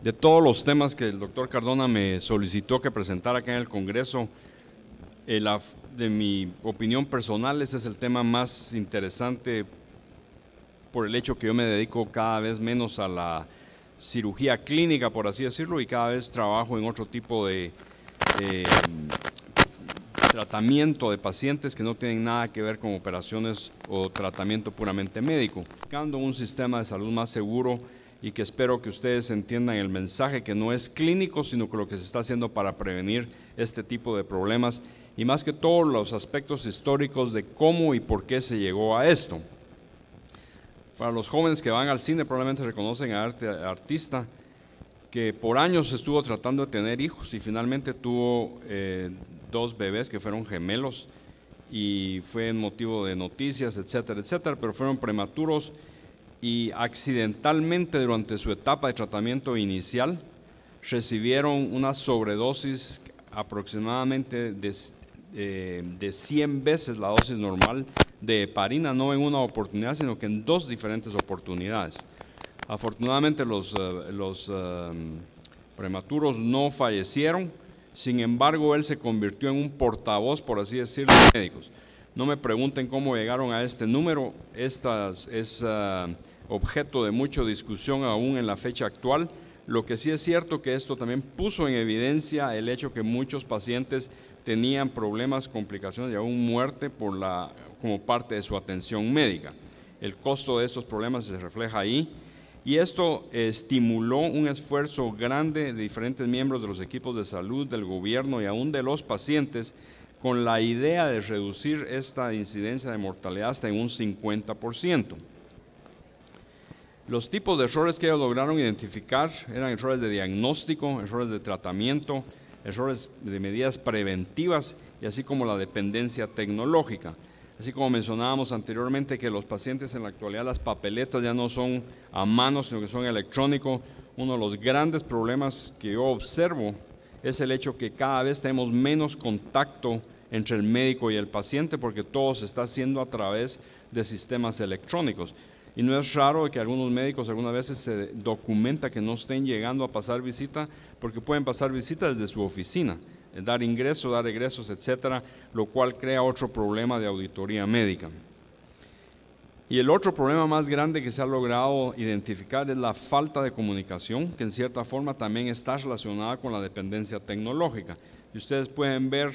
De todos los temas que el doctor Cardona me solicitó que presentara acá en el Congreso, de mi opinión personal, ese es el tema más interesante por el hecho que yo me dedico cada vez menos a la cirugía clínica, por así decirlo, y cada vez trabajo en otro tipo de tratamiento de pacientes que no tienen nada que ver con operaciones o tratamiento puramente médico, buscando un sistema de salud más seguro y que espero que ustedes entiendan el mensaje que no es clínico, sino que lo que se está haciendo para prevenir este tipo de problemas y más que todo los aspectos históricos de cómo y por qué se llegó a esto. Para los jóvenes que van al cine probablemente reconocen a artista que por años estuvo tratando de tener hijos y finalmente tuvo 2 bebés que fueron gemelos y fue motivo de noticias, etcétera, etcétera, pero fueron prematuros y accidentalmente durante su etapa de tratamiento inicial recibieron una sobredosis aproximadamente de 100 veces la dosis normal de heparina, no en una oportunidad, sino que en 2 diferentes oportunidades. Afortunadamente los prematuros no fallecieron, sin embargo él se convirtió en un portavoz, por así decirlo, de médicos. No me pregunten cómo llegaron a este número, es objeto de mucha discusión aún en la fecha actual. Lo que sí es cierto que esto también puso en evidencia el hecho que muchos pacientes tenían problemas, complicaciones y aún muerte como parte de su atención médica. El costo de estos problemas se refleja ahí y esto estimuló un esfuerzo grande de diferentes miembros de los equipos de salud, del gobierno y aún de los pacientes con la idea de reducir esta incidencia de mortalidad hasta en un 50%. Los tipos de errores que ellos lograron identificar eran errores de diagnóstico, errores de tratamiento, errores de medidas preventivas y así como la dependencia tecnológica. Así como mencionábamos anteriormente que los pacientes en la actualidad las papeletas ya no son a mano sino que son electrónicos, uno de los grandes problemas que yo observo es el hecho que cada vez tenemos menos contacto entre el médico y el paciente porque todo se está haciendo a través de sistemas electrónicos. Y no es raro que algunos médicos algunas veces se documenta que no estén llegando a pasar visita porque pueden pasar visita desde su oficina, dar ingresos, dar egresos, etcétera, lo cual crea otro problema de auditoría médica. Y el otro problema más grande que se ha logrado identificar es la falta de comunicación, que en cierta forma también está relacionada con la dependencia tecnológica. Y ustedes pueden ver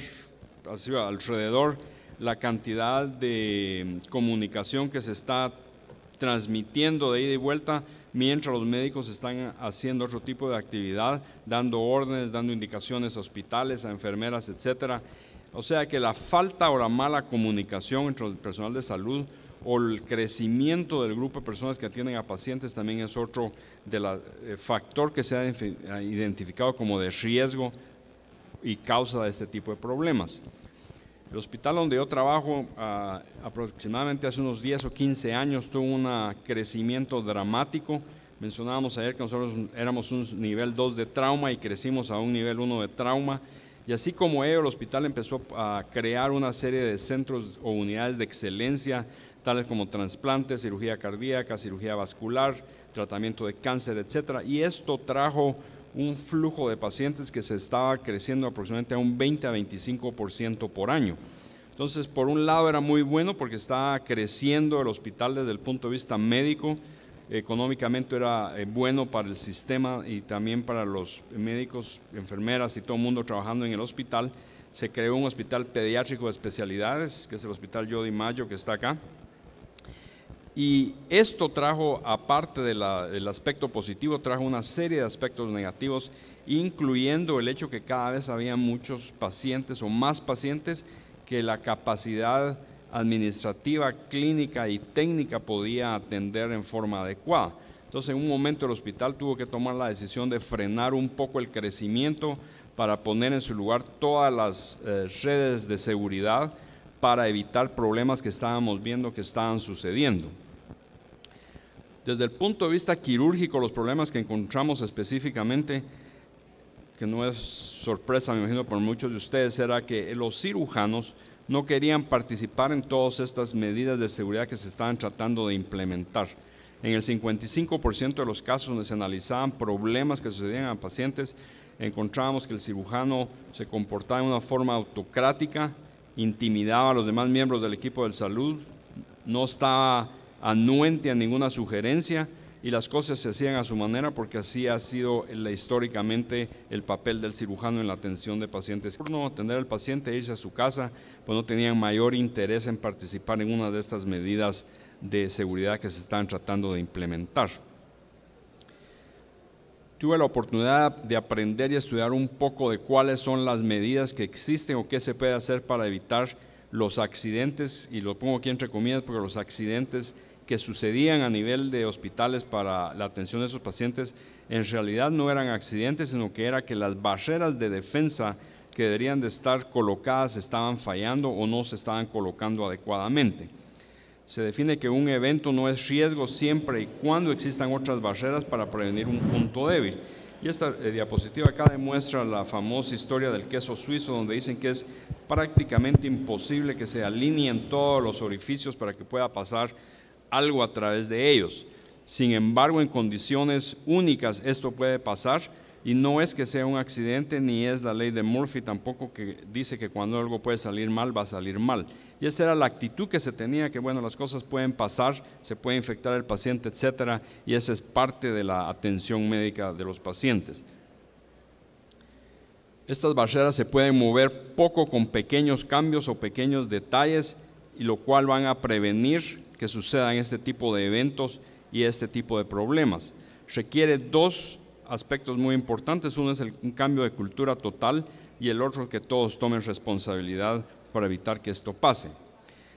así, alrededor la cantidad de comunicación que se está transmitiendo de ida y vuelta mientras los médicos están haciendo otro tipo de actividad, dando órdenes, dando indicaciones a hospitales, a enfermeras, etcétera. O sea que la falta o la mala comunicación entre el personal de salud o el crecimiento del grupo de personas que atienden a pacientes también es otro factor que se ha identificado como de riesgo y causa de este tipo de problemas. El hospital donde yo trabajo aproximadamente hace unos 10 o 15 años tuvo un crecimiento dramático. Mencionábamos ayer que nosotros éramos un nivel 2 de trauma y crecimos a un nivel 1 de trauma. Y así como ello, el hospital empezó a crear una serie de centros o unidades de excelencia, tales como trasplantes, cirugía cardíaca, cirugía vascular, tratamiento de cáncer, etcétera. Y esto trajo un flujo de pacientes que se estaba creciendo aproximadamente a un 20 a 25% por año. Entonces, por un lado era muy bueno porque estaba creciendo el hospital desde el punto de vista médico, económicamente era bueno para el sistema y también para los médicos, enfermeras y todo el mundo trabajando en el hospital. Se creó un hospital pediátrico de especialidades, que es el Hospital Jody Mayo, que está acá. Y esto trajo, aparte del aspecto positivo, trajo una serie de aspectos negativos, incluyendo el hecho que cada vez había muchos pacientes o más pacientes que la capacidad administrativa, clínica y técnica podía atender en forma adecuada. Entonces, en un momento el hospital tuvo que tomar la decisión de frenar un poco el crecimiento para poner en su lugar todas las redes de seguridad para evitar problemas que estábamos viendo que estaban sucediendo. Desde el punto de vista quirúrgico, los problemas que encontramos específicamente, que no es sorpresa, me imagino, por muchos de ustedes, era que los cirujanos no querían participar en todas estas medidas de seguridad que se estaban tratando de implementar. En el 55% de los casos donde se analizaban problemas que sucedían a pacientes, encontrábamos que el cirujano se comportaba de una forma autocrática, intimidaba a los demás miembros del equipo de salud, no estaba anuente a ninguna sugerencia y las cosas se hacían a su manera porque así ha sido históricamente el papel del cirujano en la atención de pacientes. Por no atender al paciente e irse a su casa, pues no tenían mayor interés en participar en una de estas medidas de seguridad que se están tratando de implementar. Tuve la oportunidad de aprender y estudiar un poco de cuáles son las medidas que existen o qué se puede hacer para evitar los accidentes, y lo pongo aquí entre comillas porque los accidentes que sucedían a nivel de hospitales para la atención de esos pacientes en realidad no eran accidentes, sino que era que las barreras de defensa que deberían de estar colocadas estaban fallando o no se estaban colocando adecuadamente. Se define que un evento no es riesgo siempre y cuando existan otras barreras para prevenir un punto débil. Y esta diapositiva acá demuestra la famosa historia del queso suizo, donde dicen que es prácticamente imposible que se alineen todos los orificios para que pueda pasar algo a través de ellos. Sin embargo, en condiciones únicas esto puede pasar, y no es que sea un accidente, ni es la ley de Murphy tampoco, que dice que cuando algo puede salir mal, va a salir mal. Y esa era la actitud que se tenía, que bueno, las cosas pueden pasar, se puede infectar el paciente, etcétera, y esa es parte de la atención médica de los pacientes. Estas barreras se pueden mover poco con pequeños cambios o pequeños detalles, y lo cual van a prevenir que sucedan este tipo de eventos y este tipo de problemas. Requiere dos aspectos muy importantes: uno es un cambio de cultura total y el otro que todos tomen responsabilidad para evitar que esto pase.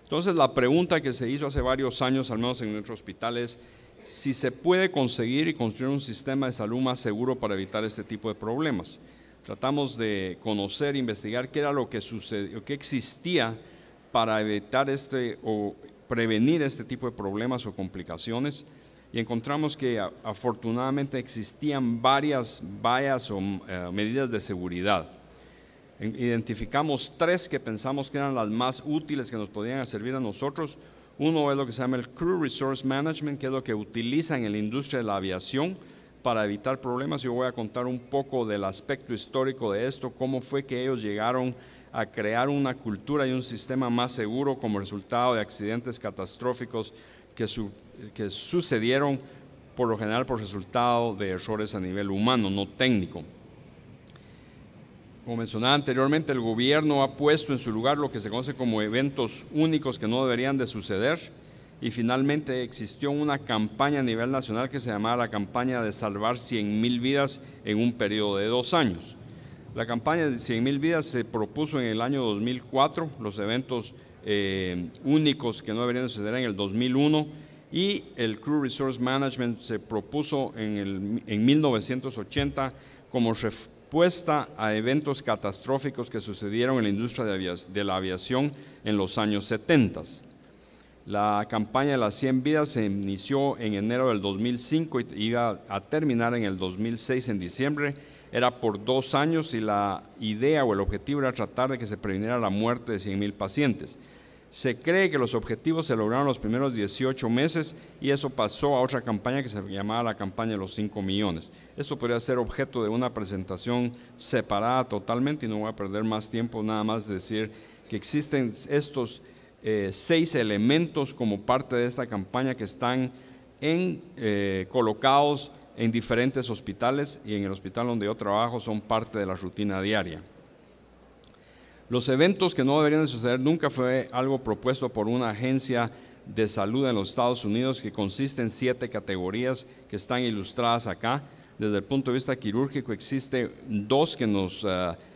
Entonces la pregunta que se hizo hace varios años, al menos en nuestro hospital, es si se puede conseguir y construir un sistema de salud más seguro para evitar este tipo de problemas. Tratamos de conocer, investigar qué era lo que sucedió, qué existía para evitar o prevenir este tipo de problemas o complicaciones, y encontramos que afortunadamente existían varias vallas o medidas de seguridad. Identificamos tres que pensamos que eran las más útiles que nos podían servir a nosotros. Uno es lo que se llama el Crew Resource Management, que es lo que utilizan en la industria de la aviación para evitar problemas. Yo voy a contar un poco del aspecto histórico de esto, cómo fue que ellos llegaron a crear una cultura y un sistema más seguro como resultado de accidentes catastróficos que sucedieron por lo general por resultado de errores a nivel humano, no técnico. Como mencionaba anteriormente, el gobierno ha puesto en su lugar lo que se conoce como eventos únicos que no deberían de suceder, y finalmente existió una campaña a nivel nacional que se llamaba la campaña de salvar 100,000 vidas en un periodo de 2 años. La campaña de 100,000 vidas se propuso en el año 2004, los eventos únicos que no deberían de suceder en el 2001, y el Crew Resource Management se propuso en 1980 como respuesta a eventos catastróficos que sucedieron en la industria de la aviación en los años 70. La campaña de las 100 vidas se inició en enero del 2005 y iba a terminar en el 2006 en diciembre. Era por 2 años y la idea o el objetivo era tratar de que se previniera la muerte de 100,000 pacientes. Se cree que los objetivos se lograron los primeros 18 meses y eso pasó a otra campaña que se llamaba la campaña de los 5 millones. Esto podría ser objeto de una presentación separada totalmente y no voy a perder más tiempo, nada más decir que existen estos 6 elementos como parte de esta campaña que están colocados en diferentes hospitales, y en el hospital donde yo trabajo son parte de la rutina diaria. Los eventos que no deberían de suceder nunca fue algo propuesto por una agencia de salud en los Estados Unidos, que consiste en 7 categorías que están ilustradas acá. Desde el punto de vista quirúrgico existen 2 que nos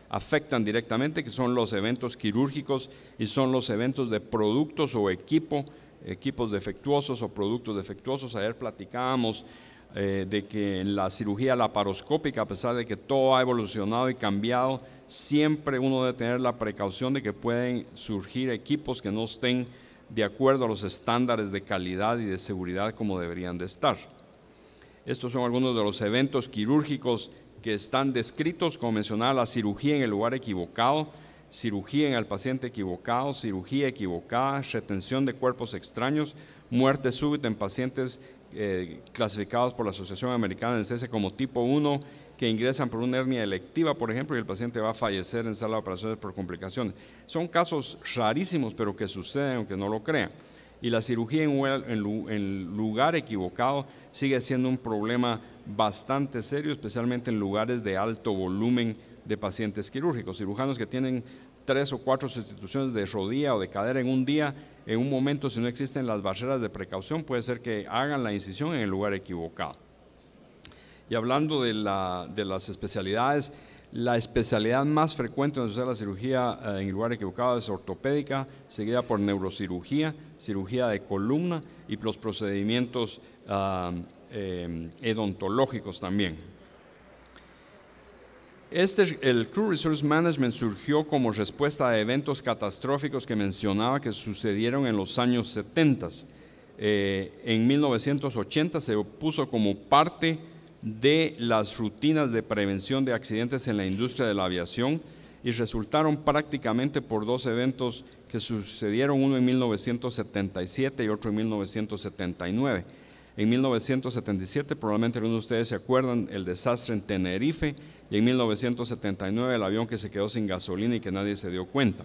afectan directamente, que son los eventos quirúrgicos y son los eventos de productos o equipos defectuosos o productos defectuosos. Ayer platicábamos de que en la cirugía laparoscópica, a pesar de que todo ha evolucionado y cambiado, siempre uno debe tener la precaución de que pueden surgir equipos que no estén de acuerdo a los estándares de calidad y de seguridad como deberían de estar. Estos son algunos de los eventos quirúrgicos que están descritos, como mencionaba: la cirugía en el lugar equivocado, cirugía en el paciente equivocado, cirugía equivocada, retención de cuerpos extraños, muerte súbita en pacientes clasificados por la Asociación Americana de Anestesia como tipo 1, que ingresan por una hernia electiva, por ejemplo, y el paciente va a fallecer en sala de operaciones por complicaciones. Son casos rarísimos, pero que suceden aunque no lo crean. Y la cirugía en lugar equivocado sigue siendo un problema bastante serio, especialmente en lugares de alto volumen de pacientes quirúrgicos. Cirujanos que tienen 3 o 4 sustituciones de rodilla o de cadera en un día, en un momento, si no existen las barreras de precaución, puede ser que hagan la incisión en el lugar equivocado. Y hablando de las especialidades, la especialidad más frecuente donde se hace la cirugía en el lugar equivocado es ortopédica, seguida por neurocirugía, cirugía de columna y los procedimientos odontológicos también. El Crew Resource Management surgió como respuesta a eventos catastróficos que mencionaba que sucedieron en los años 70. En 1980 se puso como parte de las rutinas de prevención de accidentes en la industria de la aviación y resultaron prácticamente por 2 eventos que sucedieron, uno en 1977 y otro en 1979. En 1977, probablemente algunos de ustedes se acuerdan, el desastre en Tenerife, y en 1979 el avión que se quedó sin gasolina y que nadie se dio cuenta.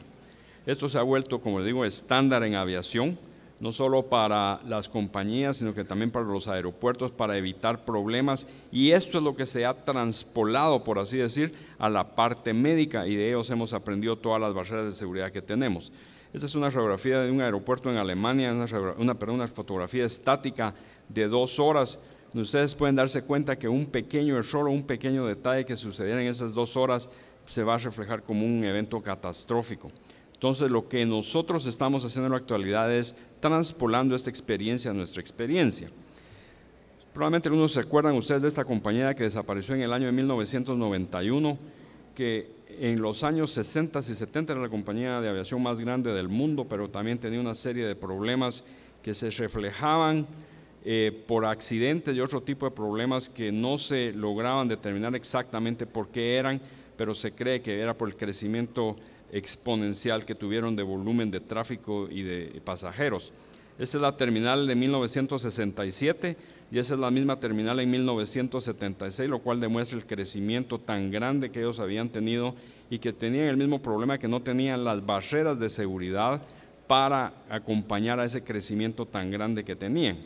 Esto se ha vuelto, como les digo, estándar en aviación, no solo para las compañías, sino que también para los aeropuertos, para evitar problemas, y esto es lo que se ha transpolado, por así decir, a la parte médica, y de ellos hemos aprendido todas las barreras de seguridad que tenemos. Esta es una radiografía de un aeropuerto en Alemania, una fotografía estática de 2 horas, donde ustedes pueden darse cuenta que un pequeño error o un pequeño detalle que sucediera en esas 2 horas se va a reflejar como un evento catastrófico. Entonces, lo que nosotros estamos haciendo en la actualidad es transpolando esta experiencia a nuestra experiencia. Probablemente algunos se acuerdan ustedes de esta compañía que desapareció en el año de 1991, que en los años 60 y 70 era la compañía de aviación más grande del mundo, pero también tenía una serie de problemas que se reflejaban por accidentes y otro tipo de problemas que no se lograban determinar exactamente por qué eran, pero se cree que era por el crecimiento exponencial que tuvieron de volumen de tráfico y de pasajeros. Esta es la terminal de 1967 y esa es la misma terminal en 1976, lo cual demuestra el crecimiento tan grande que ellos habían tenido y que tenían el mismo problema, que no tenían las barreras de seguridad para acompañar a ese crecimiento tan grande que tenían.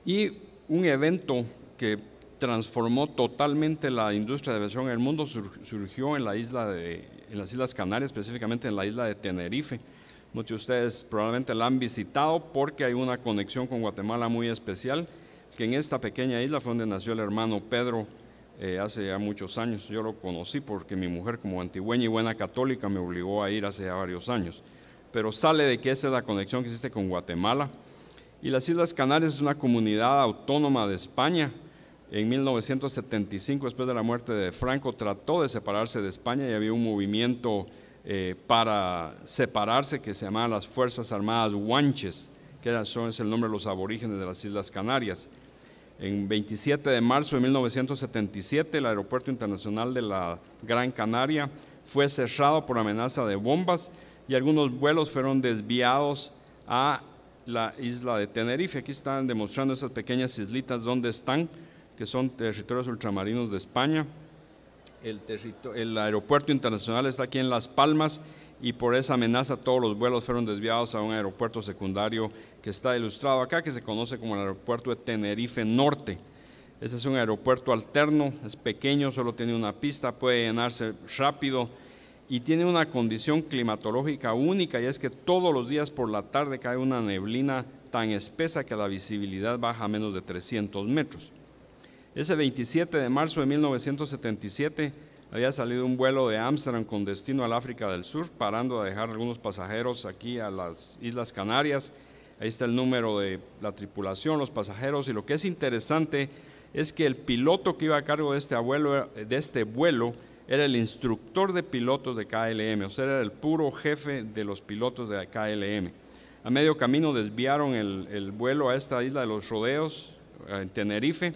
Y un evento que transformó totalmente la industria de aviación en el mundo surgió en las Islas Canarias, específicamente en la isla de Tenerife. Muchos de ustedes probablemente la han visitado porque hay una conexión con Guatemala muy especial, que en esta pequeña isla fue donde nació el hermano Pedro hace ya muchos años. Yo lo conocí porque mi mujer, como antigüeña y buena católica, me obligó a ir hace ya varios años. Pero sale de que esa es la conexión que existe con Guatemala. Y las Islas Canarias es una comunidad autónoma de España. En 1975, después de la muerte de Franco, trató de separarse de España y había un movimiento para separarse que se llamaba las Fuerzas Armadas Guanches, que es el nombre de los aborígenes de las Islas Canarias. En 27 de marzo de 1977, el Aeropuerto Internacional de la Gran Canaria fue cerrado por amenaza de bombas y algunos vuelos fueron desviados a la isla de Tenerife. Aquí están demostrando esas pequeñas islitas donde están, que son territorios ultramarinos de España. El aeropuerto internacional está aquí en Las Palmas y por esa amenaza todos los vuelos fueron desviados a un aeropuerto secundario que está ilustrado acá, que se conoce como el aeropuerto de Tenerife Norte. Este es un aeropuerto alterno, es pequeño, solo tiene una pista, puede llenarse rápido y tiene una condición climatológica única, y es que todos los días por la tarde cae una neblina tan espesa que la visibilidad baja a menos de 300 metros. Ese 27 de marzo de 1977 había salido un vuelo de Ámsterdam con destino al África del Sur, parando a dejar algunos pasajeros aquí a las Islas Canarias. Ahí está el número de la tripulación, los pasajeros, y lo que es interesante es que el piloto que iba a cargo de este vuelo era el instructor de pilotos de KLM, o sea, era el puro jefe de los pilotos de KLM. A medio camino desviaron el vuelo a esta isla de los Rodeos, en Tenerife,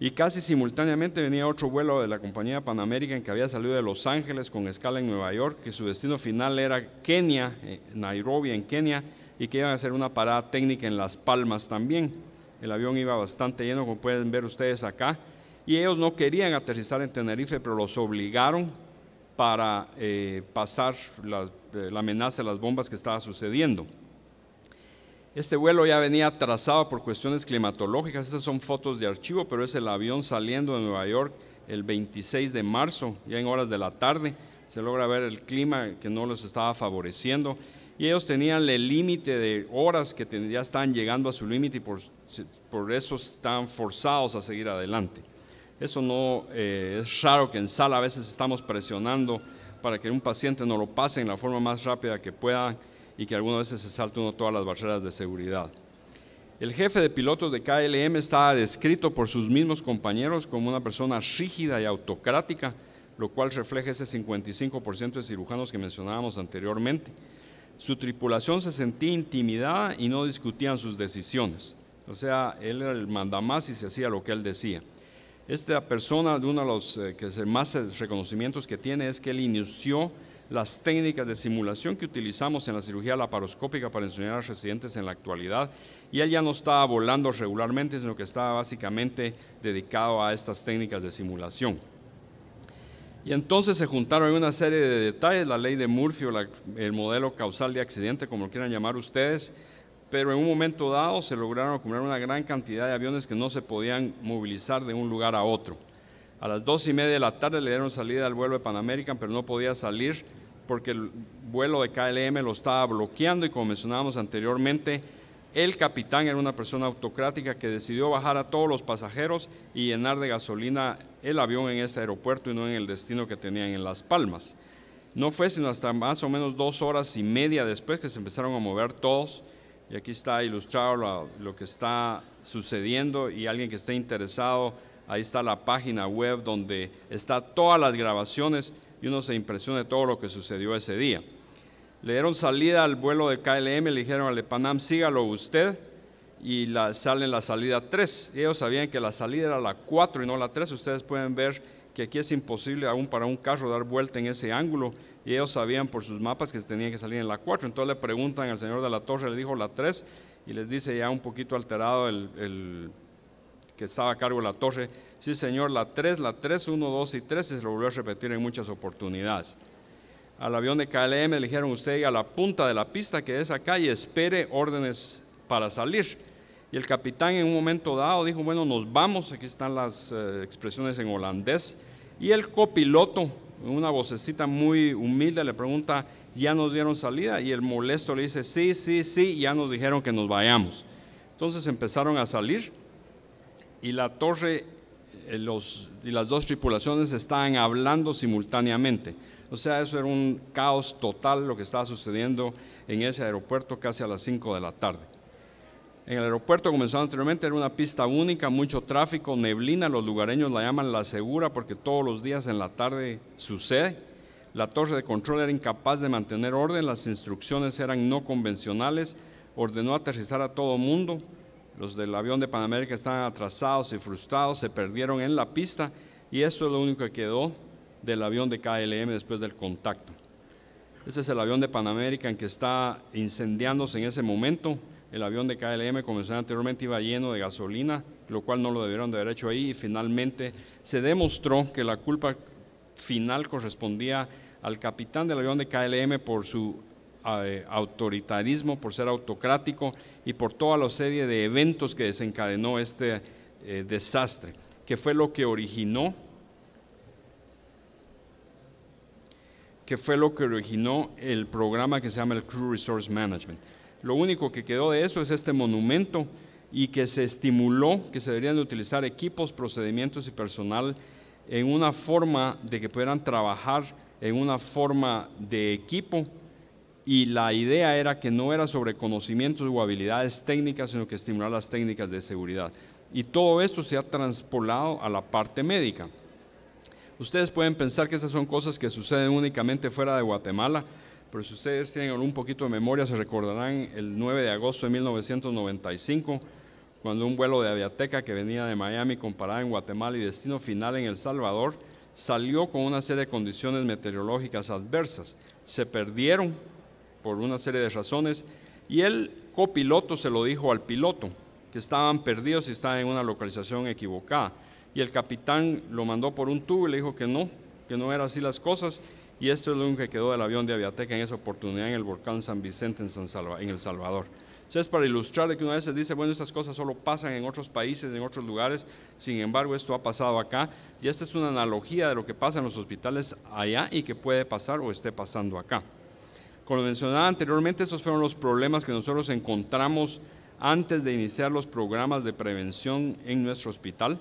y casi simultáneamente venía otro vuelo de la compañía Pan American que había salido de Los Ángeles con escala en Nueva York, que su destino final era Kenia, Nairobi en Kenia, y que iban a hacer una parada técnica en Las Palmas también. El avión iba bastante lleno, como pueden ver ustedes acá, y ellos no querían aterrizar en Tenerife, pero los obligaron para pasar la amenaza de las bombas que estaba sucediendo. Este vuelo ya venía atrasado por cuestiones climatológicas. Estas son fotos de archivo, pero es el avión saliendo de Nueva York el 26 de marzo, ya en horas de la tarde. Se logra ver el clima que no los estaba favoreciendo, y ellos tenían el límite de horas que ya estaban llegando a su límite, y por eso estaban forzados a seguir adelante. Eso no es raro, que en sala a veces estamos presionando para que un paciente nos lo pase en la forma más rápida que pueda, y que algunas veces se salta uno todas las barreras de seguridad. El jefe de pilotos de KLM estaba descrito por sus mismos compañeros como una persona rígida y autocrática, lo cual refleja ese 55% de cirujanos que mencionábamos anteriormente. Su tripulación se sentía intimidada y no discutían sus decisiones. O sea, él era el mandamás y se hacía lo que él decía. Esta persona, de uno de los más reconocimientos que tiene, es que él inició las técnicas de simulación que utilizamos en la cirugía laparoscópica para enseñar a los residentes en la actualidad, y él ya no estaba volando regularmente, sino que estaba básicamente dedicado a estas técnicas de simulación. Y entonces se juntaron una serie de detalles, la ley de Murphy o el modelo causal de accidente, como lo quieran llamar ustedes, pero en un momento dado se lograron acumular una gran cantidad de aviones que no se podían movilizar de un lugar a otro. A las 2:30 de la tarde le dieron salida al vuelo de Pan American, pero no podía salir porque el vuelo de KLM lo estaba bloqueando, y como mencionábamos anteriormente, el capitán era una persona autocrática que decidió bajar a todos los pasajeros y llenar de gasolina el avión en este aeropuerto y no en el destino que tenían en Las Palmas. No fue sino hasta más o menos 2 horas y media después que se empezaron a mover todos, y aquí está ilustrado lo que está sucediendo, y alguien que esté interesado, ahí está la página web donde está todas las grabaciones, y uno se impresiona de todo lo que sucedió ese día. Le dieron salida al vuelo de KLM, le dijeron al de Panam, sígalo usted, y sale en la salida 3. Ellos sabían que la salida era la 4 y no la 3. Ustedes pueden ver que aquí es imposible aún para un carro dar vuelta en ese ángulo, y ellos sabían por sus mapas que tenían que salir en la 4. Entonces le preguntan al señor de la torre, le dijo la 3, y les dice ya un poquito alterado el que estaba a cargo de la torre, sí señor, la 3, 1, 2 y 3, y se lo volvió a repetir en muchas oportunidades. Al avión de KLM le dijeron, usted llega a la punta de la pista, que es acá, y espere órdenes para salir. Y el capitán en un momento dado dijo, bueno, nos vamos, aquí están las expresiones en holandés, y el copiloto, en una vocecita muy humilde, le pregunta, ¿ya nos dieron salida? Y el molesto le dice, sí, ya nos dijeron que nos vayamos. Entonces empezaron a salir, y la torre y las dos tripulaciones estaban hablando simultáneamente. O sea, eso era un caos total lo que estaba sucediendo en ese aeropuerto casi a las 5 de la tarde. En el aeropuerto, como mencionaba anteriormente, era una pista única, mucho tráfico, neblina, los lugareños la llaman la segura porque todos los días en la tarde sucede. La torre de control era incapaz de mantener orden, las instrucciones eran no convencionales, ordenó aterrizar a todo mundo. Los del avión de Pan American estaban atrasados y frustrados, se perdieron en la pista, y esto es lo único que quedó del avión de KLM después del contacto. Este es el avión de Pan American que está incendiándose en ese momento. El avión de KLM, como mencioné anteriormente, iba lleno de gasolina, lo cual no lo debieron de haber hecho ahí, y finalmente se demostró que la culpa final correspondía al capitán del avión de KLM por su autoritarismo, por ser autocrático y por toda la serie de eventos que desencadenó este desastre, que fue lo que originó el programa que se llama el Crew Resource Management. Lo único que quedó de eso es este monumento, y que se estimuló que se deberían de utilizar equipos, procedimientos y personal en una forma de que pudieran trabajar en una forma de equipo, y la idea era que no era sobre conocimientos o habilidades técnicas, sino que estimular las técnicas de seguridad. Y todo esto se ha transpolado a la parte médica. Ustedes pueden pensar que esas son cosas que suceden únicamente fuera de Guatemala, pero si ustedes tienen un poquito de memoria, se recordarán el 9 de agosto de 1995, cuando un vuelo de Aviateca que venía de Miami con parada en Guatemala y destino final en El Salvador, salió con una serie de condiciones meteorológicas adversas. Se perdieron por una serie de razones, Y el copiloto se lo dijo al piloto, que estaban perdidos y estaban en una localización equivocada. Y el capitán lo mandó por un tubo y le dijo que no eran así las cosas. Y esto es lo único que quedó del avión de Aviateca en esa oportunidad en el volcán San Vicente en El Salvador. Entonces, para ilustrar de que una vez se dice, bueno, estas cosas solo pasan en otros países, en otros lugares, sin embargo, esto ha pasado acá, y esta es una analogía de lo que pasa en los hospitales allá y que puede pasar o esté pasando acá. Como mencionaba anteriormente, estos fueron los problemas que nosotros encontramos antes de iniciar los programas de prevención en nuestro hospital.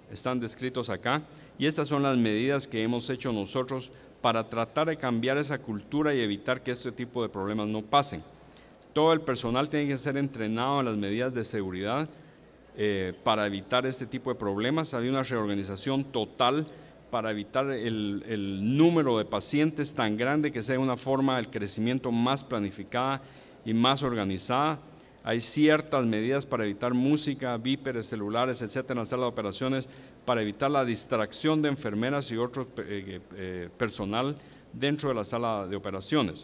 Están descritos acá, y estas son las medidas que hemos hecho nosotros para tratar de cambiar esa cultura y evitar que este tipo de problemas no pasen. Todo el personal tiene que ser entrenado en las medidas de seguridad para evitar este tipo de problemas. Había una reorganización total para evitar el número de pacientes tan grande, que sea una forma del crecimiento más planificada y más organizada. Hay ciertas medidas para evitar música, víperes, celulares, etcétera, en la sala de operaciones, para evitar la distracción de enfermeras y otro personal dentro de la sala de operaciones.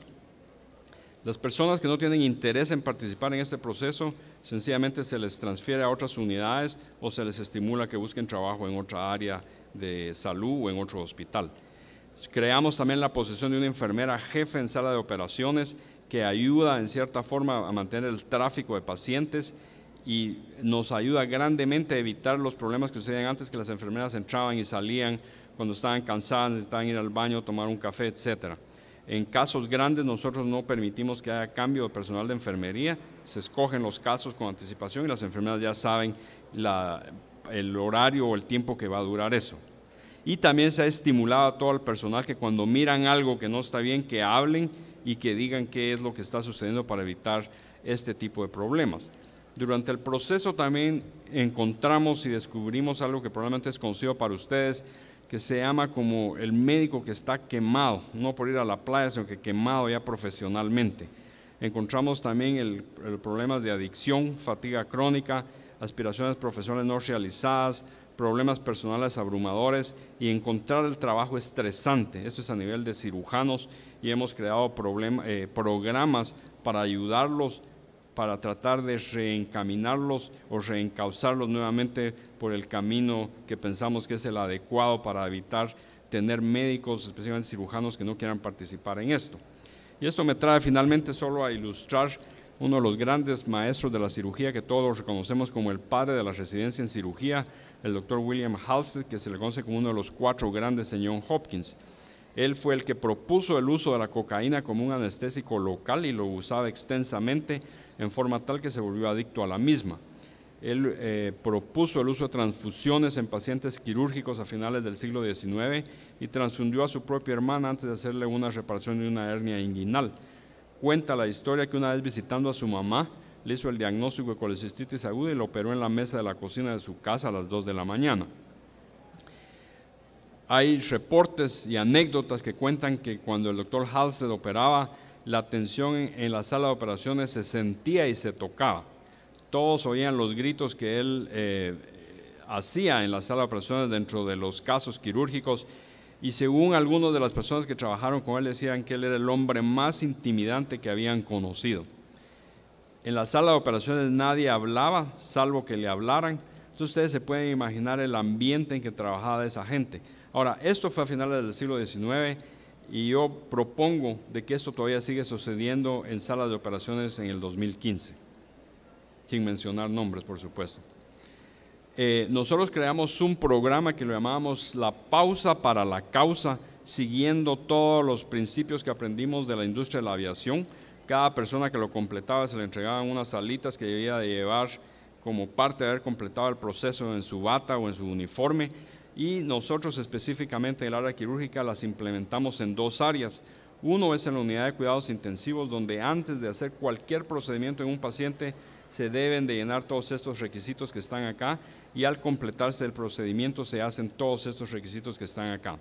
Las personas que no tienen interés en participar en este proceso, sencillamente se les transfiere a otras unidades o se les estimula que busquen trabajo en otra área de salud o en otro hospital. Creamos también la posición de una enfermera jefe en sala de operaciones que ayuda en cierta forma a mantener el tráfico de pacientes y nos ayuda grandemente a evitar los problemas que sucedían antes, que las enfermeras entraban y salían cuando estaban cansadas, necesitaban ir al baño, tomar un café, etcétera. En casos grandes nosotros no permitimos que haya cambio de personal de enfermería, se escogen los casos con anticipación y las enfermeras ya saben el horario o el tiempo que va a durar eso. Y también se ha estimulado a todo el personal que cuando miran algo que no está bien, que hablen y que digan qué es lo que está sucediendo para evitar este tipo de problemas. Durante el proceso también encontramos y descubrimos algo que probablemente es conocido para ustedes, que se llama como el médico que está quemado, no por ir a la playa, sino que quemado ya profesionalmente. Encontramos también problemas de adicción, fatiga crónica, aspiraciones profesionales no realizadas, problemas personales abrumadores y encontrar el trabajo estresante. Esto es a nivel de cirujanos y hemos creado programas para ayudarlos, para tratar de reencaminarlos o reencauzarlos nuevamente por el camino que pensamos que es el adecuado para evitar tener médicos, especialmente cirujanos, que no quieran participar en esto. Y esto me trae finalmente solo a ilustrar uno de los grandes maestros de la cirugía que todos reconocemos como el padre de la residencia en cirugía, el doctor William Halsted, que se le conoce como uno de los 4 grandes en Johns Hopkins. Él fue el que propuso el uso de la cocaína como un anestésico local y lo usaba extensamente en forma tal que se volvió adicto a la misma. Él propuso el uso de transfusiones en pacientes quirúrgicos a finales del siglo XIX y transfundió a su propia hermana antes de hacerle una reparación de una hernia inguinal. Cuenta la historia que una vez visitando a su mamá, le hizo el diagnóstico de colecistitis aguda y lo operó en la mesa de la cocina de su casa a las 2 de la mañana. Hay reportes y anécdotas que cuentan que cuando el doctor Halsted operaba, la tensión en la sala de operaciones se sentía y se tocaba. Todos oían los gritos que él hacía en la sala de operaciones dentro de los casos quirúrgicos y según algunas de las personas que trabajaron con él decían que él era el hombre más intimidante que habían conocido. En la sala de operaciones nadie hablaba, salvo que le hablaran. Entonces ustedes se pueden imaginar el ambiente en que trabajaba esa gente. Ahora, esto fue a finales del siglo XIX y yo propongo de que esto todavía sigue sucediendo en salas de operaciones en el 2015, sin mencionar nombres, por supuesto. Nosotros creamos un programa que lo llamábamos La Pausa para la Causa, siguiendo todos los principios que aprendimos de la industria de la aviación. Cada persona que lo completaba se le entregaban unas salitas que debía de llevar como parte de haber completado el proceso en su bata o en su uniforme. Y nosotros específicamente en el área quirúrgica las implementamos en 2 áreas. Uno es en la unidad de cuidados intensivos, donde antes de hacer cualquier procedimiento en un paciente se deben de llenar todos estos requisitos que están acá y al completarse el procedimiento se hacen todos estos requisitos que están acá.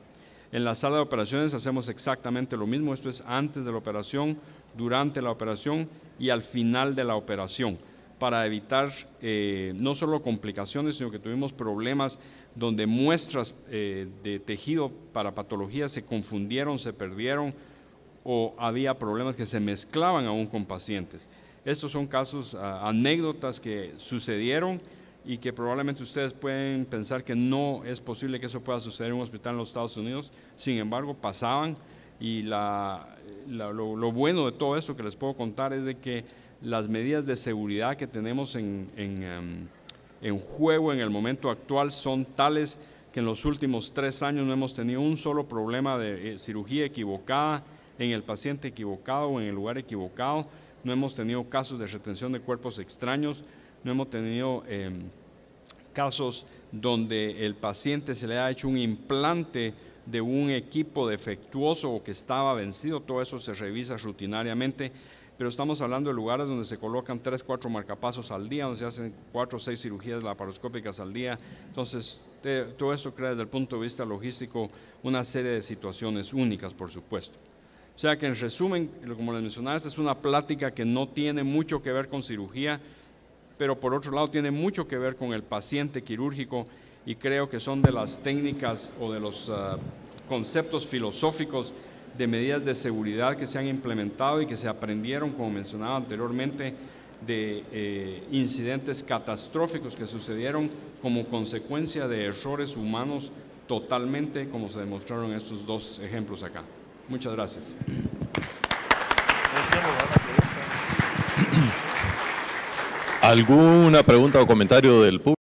En la sala de operaciones hacemos exactamente lo mismo, esto es antes de la operación, durante la operación y al final de la operación, para evitar no solo complicaciones, sino que tuvimos problemas donde muestras de tejido para patologías se confundieron, se perdieron o había problemas que se mezclaban aún con pacientes. Estos son casos, anécdotas que sucedieron y que probablemente ustedes pueden pensar que no es posible que eso pueda suceder en un hospital en los Estados Unidos. Sin embargo, pasaban, y lo bueno de todo esto que les puedo contar es de que las medidas de seguridad que tenemos en juego en el momento actual son tales que en los últimos 3 años no hemos tenido un solo problema de cirugía equivocada en el paciente equivocado o en el lugar equivocado. No hemos tenido casos de retención de cuerpos extraños, no hemos tenido casos donde el paciente se le ha hecho un implante de un equipo defectuoso o que estaba vencido. Todo eso se revisa rutinariamente, pero estamos hablando de lugares donde se colocan 3, 4 marcapasos al día, donde se hacen 4 o 6 cirugías laparoscópicas al día. Entonces, todo esto crea desde el punto de vista logístico una serie de situaciones únicas, por supuesto. O sea que en resumen, como les mencionaba, esta es una plática que no tiene mucho que ver con cirugía, pero por otro lado tiene mucho que ver con el paciente quirúrgico, y creo que son de las técnicas o de los conceptos filosóficos de medidas de seguridad que se han implementado y que se aprendieron, como mencionaba anteriormente, de incidentes catastróficos que sucedieron como consecuencia de errores humanos totalmente, como se demostraron en estos 2 ejemplos acá. Muchas gracias. ¿Alguna pregunta o comentario del público?